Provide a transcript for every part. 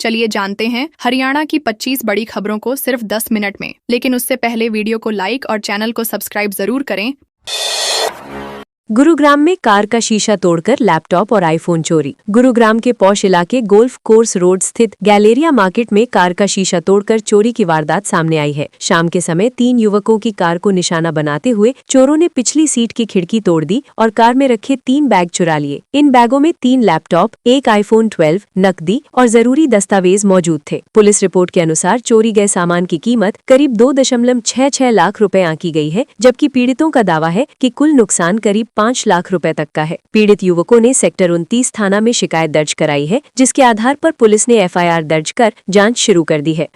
चलिए जानते हैं हरियाणा की 25 बड़ी खबरों को सिर्फ 10 मिनट में। लेकिन उससे पहले वीडियो को लाइक और चैनल को सब्सक्राइब जरूर करें। गुरुग्राम में कार का शीशा तोड़कर लैपटॉप और आईफोन चोरी। गुरुग्राम के पौष इलाके गोल्फ कोर्स रोड स्थित गैलेरिया मार्केट में कार का शीशा तोड़कर चोरी की वारदात सामने आई है। शाम के समय 3 युवकों की कार को निशाना बनाते हुए चोरों ने पिछली सीट की खिड़की तोड़ दी और कार में रखे 3 बैग चुरा लिए। इन बैगों में 3 लैपटॉप, एक आईफोन 12, नकदी और जरूरी दस्तावेज मौजूद थे। पुलिस रिपोर्ट के अनुसार चोरी गए सामान की कीमत करीब 2.66 लाख रुपए आंकी गई है, जबकि पीड़ितों का दावा है कि कुल नुकसान करीब 5 लाख रुपए तक का है। पीड़ित युवकों ने सेक्टर 29 थाना में शिकायत दर्ज कराई है, जिसके आधार पर पुलिस ने एफआईआर दर्ज कर जांच शुरू कर दी है।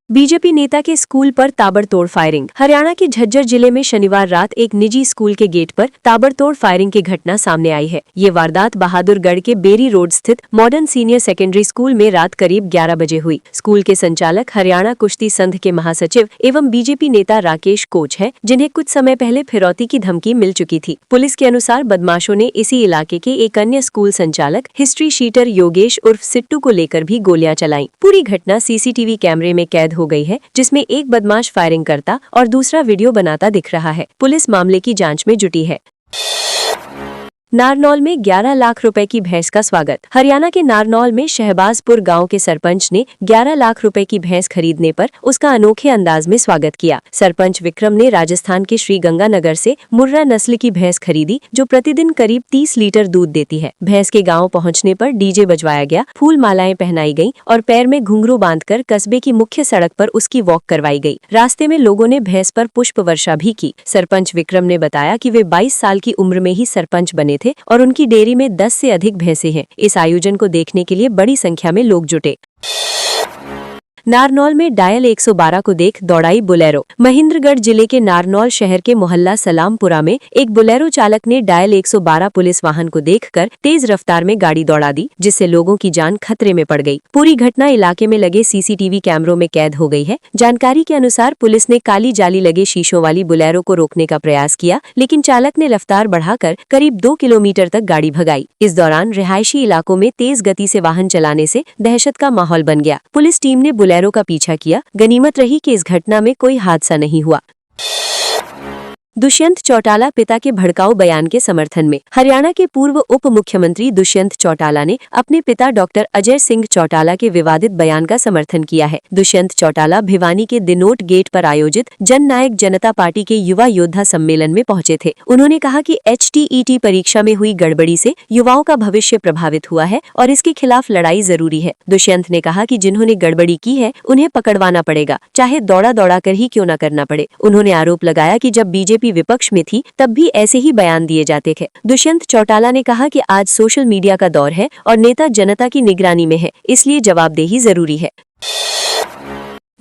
बीजेपी नेता के स्कूल पर ताबड़तोड़ फायरिंग। हरियाणा के झज्जर जिले में शनिवार रात एक निजी स्कूल के गेट पर ताबड़तोड़ फायरिंग की घटना सामने आई है। ये वारदात बहादुरगढ़ के बेरी रोड स्थित मॉडर्न सीनियर सेकेंडरी स्कूल में रात करीब 11 बजे हुई। स्कूल के संचालक हरियाणा कुश्ती संघ के महासचिव एवं बीजेपी नेता राकेश कोच है, जिन्हें कुछ समय पहले फिरौती की धमकी मिल चुकी थी। पुलिस के अनुसार बदमाशों ने इसी इलाके के एक अन्य स्कूल संचालक हिस्ट्री शीटर योगेश उर्फ सिट्टू को लेकर भी गोलियां चलाई। पूरी घटना सीसीटीवी कैमरे में कैद हो गई है, जिसमें एक बदमाश फायरिंग करता और दूसरा वीडियो बनाता दिख रहा है। पुलिस मामले की जांच में जुटी है। नारनौल में 11 लाख रुपए की भैंस का स्वागत। हरियाणा के नारनौल में शहबाजपुर गांव के सरपंच ने 11 लाख रुपए की भैंस खरीदने पर उसका अनोखे अंदाज में स्वागत किया। सरपंच विक्रम ने राजस्थान के श्रीगंगानगर से मुर्रा नस्ल की भैंस खरीदी, जो प्रतिदिन करीब 30 लीटर दूध देती है। भैंस के गाँव पहुँचने पर डीजे बजवाया गया, फूल मालाएं पहनाई गयी और पैर में घुंघरू बांधकर कस्बे की मुख्य सड़क पर उसकी वॉक करवाई गयी। रास्ते में लोगों ने भैंस पर पुष्प वर्षा भी की। सरपंच विक्रम ने बताया कि वे 22 साल की उम्र में ही सरपंच बने थे और उनकी डेयरी में 10 से अधिक भैंसें हैं। इस आयोजन को देखने के लिए बड़ी संख्या में लोग जुटे। नारनौल में डायल 112 को देख दौड़ाई बोलेरो। महेंद्रगढ़ जिले के नारनौल शहर के मोहल्ला सलामपुरा में एक बोलेरो चालक ने डायल 112 पुलिस वाहन को देखकर तेज रफ्तार में गाड़ी दौड़ा दी, जिससे लोगों की जान खतरे में पड़ गई। पूरी घटना इलाके में लगे सीसीटीवी कैमरों में कैद हो गई है। जानकारी के अनुसार पुलिस ने काली जाली लगे शीशों वाली बोलेरो को रोकने का प्रयास किया, लेकिन चालक ने रफ्तार बढ़ाकर करीब 2 किलोमीटर तक गाड़ी भगाई। इस दौरान रिहायशी इलाकों में तेज गति से वाहन चलाने से दहशत का माहौल बन गया। पुलिस टीम ने बोलेरो का पीछा किया। गनीमत रही कि इस घटना में कोई हादसा नहीं हुआ। दुष्यंत चौटाला पिता के भड़काऊ बयान के समर्थन में। हरियाणा के पूर्व उप मुख्यमंत्री दुष्यंत चौटाला ने अपने पिता डॉक्टर अजय सिंह चौटाला के विवादित बयान का समर्थन किया है। दुष्यंत चौटाला भिवानी के दिनोट गेट पर आयोजित जन नायक जनता पार्टी के युवा योद्धा सम्मेलन में पहुंचे थे। उन्होंने कहा कि HTET परीक्षा में हुई गड़बड़ी से युवाओं का भविष्य प्रभावित हुआ है और इसके खिलाफ लड़ाई जरूरी है। दुष्यंत ने कहा कि जिन्होंने गड़बड़ी की है उन्हें पकड़वाना पड़ेगा, चाहे दौड़ा दौड़ा कर ही क्यों न करना पड़े। उन्होंने आरोप लगाया कि जब बीजेपी विपक्ष में थी तब भी ऐसे ही बयान दिए जाते थे। दुष्यंत चौटाला ने कहा कि आज सोशल मीडिया का दौर है और नेता जनता की निगरानी में है, इसलिए जवाबदेही जरूरी है।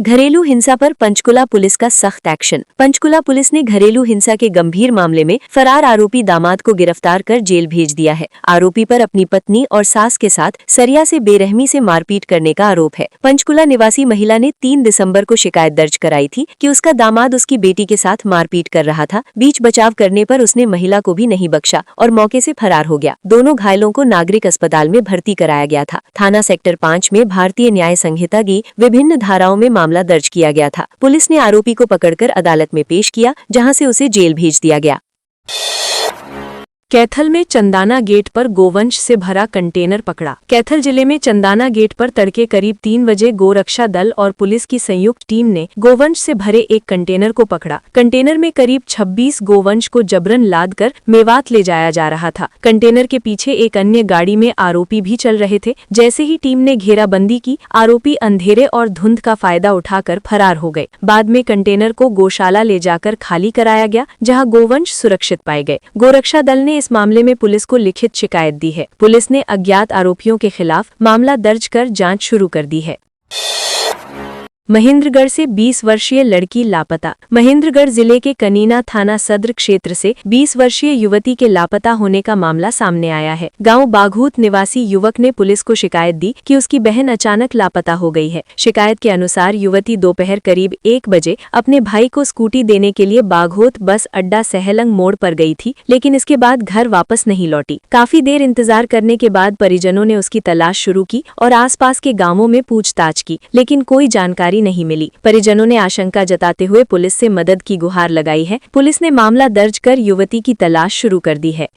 घरेलू हिंसा पर पंचकुला पुलिस का सख्त एक्शन। पंचकुला पुलिस ने घरेलू हिंसा के गंभीर मामले में फरार आरोपी दामाद को गिरफ्तार कर जेल भेज दिया है। आरोपी पर अपनी पत्नी और सास के साथ सरिया से बेरहमी से मारपीट करने का आरोप है। पंचकुला निवासी महिला ने 3 दिसंबर को शिकायत दर्ज कराई थी कि उसका दामाद उसकी बेटी के साथ मारपीट कर रहा था। बीच बचाव करने पर उसने महिला को भी नहीं बख्शा और मौके से फरार हो गया। दोनों घायलों को नागरिक अस्पताल में भर्ती कराया गया था। थाना सेक्टर 5 में भारतीय न्याय संहिता की विभिन्न धाराओं में मामला दर्ज किया गया था। पुलिस ने आरोपी को पकड़कर अदालत में पेश किया, जहां से उसे जेल भेज दिया गया। कैथल में चंदाना गेट पर गोवंश से भरा कंटेनर पकड़ा। कैथल जिले में चंदाना गेट पर तड़के करीब 3 बजे गोरक्षा दल और पुलिस की संयुक्त टीम ने गोवंश से भरे एक कंटेनर को पकड़ा। कंटेनर में करीब 26 गोवंश को जबरन लादकर मेवात ले जाया जा रहा था। कंटेनर के पीछे एक अन्य गाड़ी में आरोपी भी चल रहे थे। जैसे ही टीम ने घेराबंदी की, आरोपी अंधेरे और धुंध का फायदा उठाकर फरार हो गए। बाद में कंटेनर को गौशाला ले जाकर खाली कराया गया, जहाँ गोवंश सुरक्षित पाए गए। गोरक्षा दल ने इस मामले में पुलिस को लिखित शिकायत दी है। पुलिस ने अज्ञात आरोपियों के खिलाफ मामला दर्ज कर जांच शुरू कर दी है। महेंद्रगढ़ से 20 वर्षीय लड़की लापता। महेंद्रगढ़ जिले के कनीना थाना सदर क्षेत्र से 20 वर्षीय युवती के लापता होने का मामला सामने आया है। गांव बाघूत निवासी युवक ने पुलिस को शिकायत दी कि उसकी बहन अचानक लापता हो गई है। शिकायत के अनुसार युवती दोपहर करीब 1 बजे अपने भाई को स्कूटी देने के लिए बाघोत बस अड्डा सहलंग मोड़ पर गई थी, लेकिन इसके बाद घर वापस नहीं लौटी। काफी देर इंतजार करने के बाद परिजनों ने उसकी तलाश शुरू की और आसपास के गांवों में पूछताछ की, लेकिन कोई जानकारी नहीं मिली। परिजनों ने आशंका जताते हुए पुलिस से मदद की गुहार लगाई है। पुलिस ने मामला दर्ज कर युवती की तलाश शुरू कर दी है।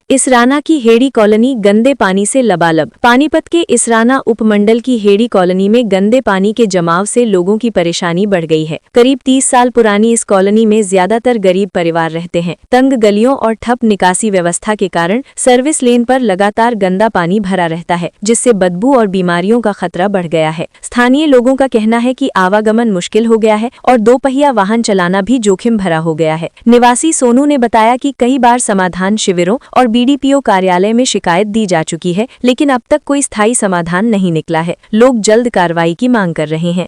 इसराना की हेड़ी कॉलोनी गंदे पानी से लबालब। पानीपत के इसराना उपमंडल की हेड़ी कॉलोनी में गंदे पानी के जमाव से लोगों की परेशानी बढ़ गई है। करीब 30 साल पुरानी इस कॉलोनी में ज्यादातर गरीब परिवार रहते हैं। तंग गलियों और ठप निकासी व्यवस्था के कारण सर्विस लेन पर लगातार गंदा पानी भरा रहता है, जिससे बदबू और बीमारियों का खतरा बढ़ गया है। स्थानीय लोगों का कहना है कि आवागमन मुश्किल हो गया है और 2 पहिया वाहन चलाना भी जोखिम भरा हो गया है। निवासी सोनू ने बताया कि कई बार समाधान शिविरों और बीडीपीओ कार्यालय में शिकायत दी जा चुकी है, लेकिन अब तक कोई स्थायी समाधान नहीं निकला है। लोग जल्द कार्रवाई की मांग कर रहे हैं।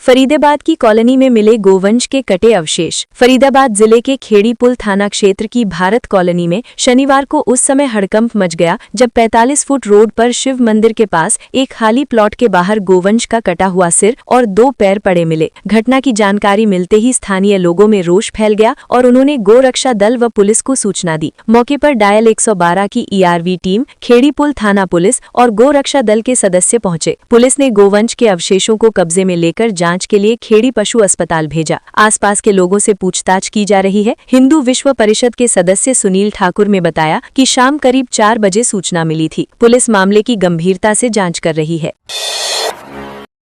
फरीदाबाद की कॉलोनी में मिले गोवंश के कटे अवशेष। फरीदाबाद जिले के खेड़ीपुल थाना क्षेत्र की भारत कॉलोनी में शनिवार को उस समय हड़कंप मच गया जब 45 फुट रोड पर शिव मंदिर के पास एक खाली प्लॉट के बाहर गोवंश का कटा हुआ सिर और 2 पैर पड़े मिले। घटना की जानकारी मिलते ही स्थानीय लोगों में रोष फैल गया और उन्होंने गोरक्षा दल व पुलिस को सूचना दी। मौके पर डायल 112 की ईआरवी टीम, खेड़ीपुल थाना पुलिस और गोरक्षा दल के सदस्य पहुंचे। पुलिस ने गोवंश के अवशेषों को कब्जे में लेकर जांच के लिए खेड़ी पशु अस्पताल भेजा। आसपास के लोगों से पूछताछ की जा रही है। हिंदू विश्व परिषद के सदस्य सुनील ठाकुर ने बताया कि शाम करीब 4 बजे सूचना मिली थी। पुलिस मामले की गंभीरता से जांच कर रही है।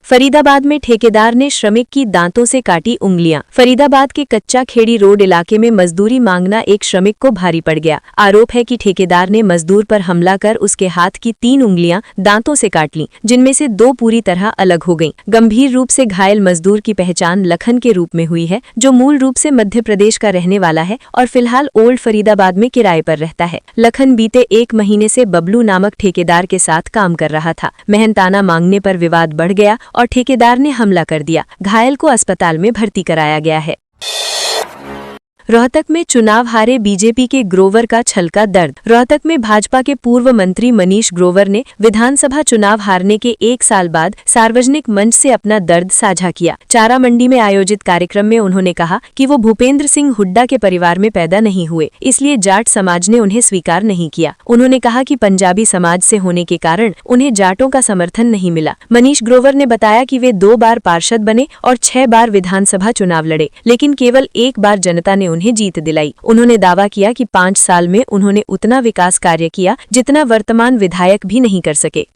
फरीदाबाद में ठेकेदार ने श्रमिक की दांतों से काटी उंगलियां। फरीदाबाद के कच्चा खेड़ी रोड इलाके में मजदूरी मांगना एक श्रमिक को भारी पड़ गया। आरोप है कि ठेकेदार ने मजदूर पर हमला कर उसके हाथ की 3 उंगलियां दांतों से काट लीं, जिनमें से 2 पूरी तरह अलग हो गईं। गंभीर रूप से घायल मजदूर की पहचान लखन के रूप में हुई है, जो मूल रूप से मध्य प्रदेश का रहने वाला है और फिलहाल ओल्ड फरीदाबाद में किराए पर रहता है। लखन बीते 1 महीने से बबलू नामक ठेकेदार के साथ काम कर रहा था। मेहनताना मांगने पर विवाद बढ़ गया और ठेकेदार ने हमला कर दिया। घायल को अस्पताल में भर्ती कराया गया है। रोहतक में चुनाव हारे बीजेपी के ग्रोवर का छलका दर्द। रोहतक में भाजपा के पूर्व मंत्री मनीष ग्रोवर ने विधानसभा चुनाव हारने के 1 साल बाद सार्वजनिक मंच से अपना दर्द साझा किया। चारा मंडी में आयोजित कार्यक्रम में उन्होंने कहा कि वो भूपेंद्र सिंह हुड्डा के परिवार में पैदा नहीं हुए, इसलिए जाट समाज ने उन्हें स्वीकार नहीं किया। उन्होंने कहा कि पंजाबी समाज से होने के कारण उन्हें जाटों का समर्थन नहीं मिला। मनीष ग्रोवर ने बताया कि वे 2 बार पार्षद बने और 6 बार विधानसभा चुनाव लड़े, लेकिन केवल 1 बार जनता ने उन्हें जीत दिलाई। उन्होंने दावा किया कि 5 साल में उन्होंने उतना विकास कार्य किया जितना वर्तमान विधायक भी नहीं कर सके।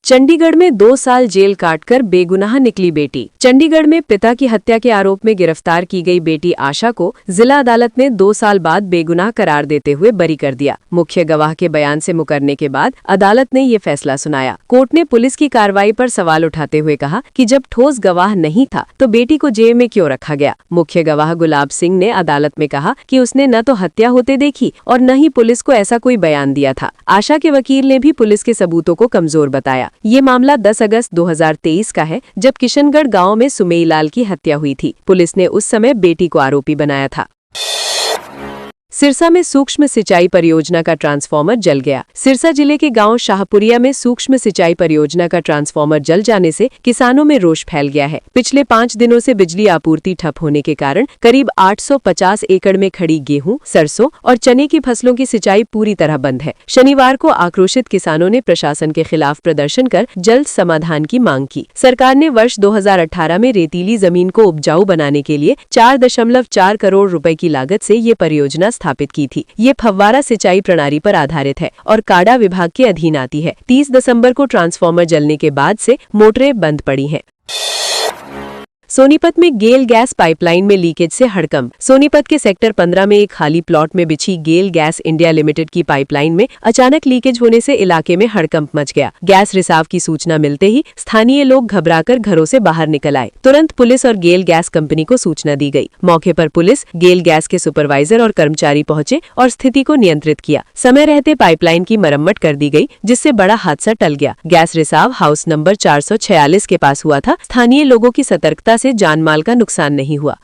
चंडीगढ़ में 2 साल जेल काटकर बेगुनाह निकली बेटी। चंडीगढ़ में पिता की हत्या के आरोप में गिरफ्तार की गई बेटी आशा को जिला अदालत ने 2 साल बाद बेगुनाह करार देते हुए बरी कर दिया। मुख्य गवाह के बयान से मुकरने के बाद अदालत ने ये फैसला सुनाया। कोर्ट ने पुलिस की कार्रवाई पर सवाल उठाते हुए कहा कि जब ठोस गवाह नहीं था तो बेटी को जेल में क्यों रखा गया। मुख्य गवाह गुलाब सिंह ने अदालत में कहा कि उसने न तो हत्या होते देखी और न ही पुलिस को ऐसा कोई बयान दिया था। आशा के वकील ने भी पुलिस के सबूतों को कमजोर बताया। ये मामला 10 अगस्त 2023 का है, जब किशनगढ़ गांव में सुमेईलाल की हत्या हुई थी। पुलिस ने उस समय बेटी को आरोपी बनाया था। सिरसा में सूक्ष्म सिंचाई परियोजना का ट्रांसफार्मर जल गया। सिरसा जिले के गांव शाहपुरिया में सूक्ष्म सिंचाई परियोजना का ट्रांसफार्मर जल जाने से किसानों में रोष फैल गया है। पिछले 5 दिनों से बिजली आपूर्ति ठप होने के कारण करीब 850 एकड़ में खड़ी गेहूं, सरसों और चने की फसलों की सिंचाई पूरी तरह बंद है। शनिवार को आक्रोशित किसानों ने प्रशासन के खिलाफ प्रदर्शन कर जल्द समाधान की मांग की। सरकार ने वर्ष 2018 में रेतीली जमीन को उपजाऊ बनाने के लिए 4.4 करोड़ रुपए की लागत से ये परियोजना स्थापित की थी। ये फव्वारा सिंचाई प्रणाली पर आधारित है और काडा विभाग के अधीन आती है। 30 दिसंबर को ट्रांसफार्मर जलने के बाद से मोटरें बंद पड़ी हैं। सोनीपत में गेल गैस पाइपलाइन में लीकेज से हड़कंप। सोनीपत के सेक्टर 15 में एक खाली प्लॉट में बिछी गेल गैस इंडिया लिमिटेड की पाइपलाइन में अचानक लीकेज होने से इलाके में हड़कंप मच गया। गैस रिसाव की सूचना मिलते ही स्थानीय लोग घबराकर घरों से बाहर निकल आए। तुरंत पुलिस और गेल गैस कंपनी को सूचना दी गई। मौके पर पुलिस, गेल गैस के सुपरवाइजर और कर्मचारी पहुंचे और स्थिति को नियंत्रित किया। समय रहते पाइपलाइन की मरम्मत कर दी गई, जिससे बड़ा हादसा टल गया। गैस रिसाव हाउस नंबर 446 के पास हुआ था। स्थानीय लोगों की सतर्कता से जानमाल का नुकसान नहीं हुआ।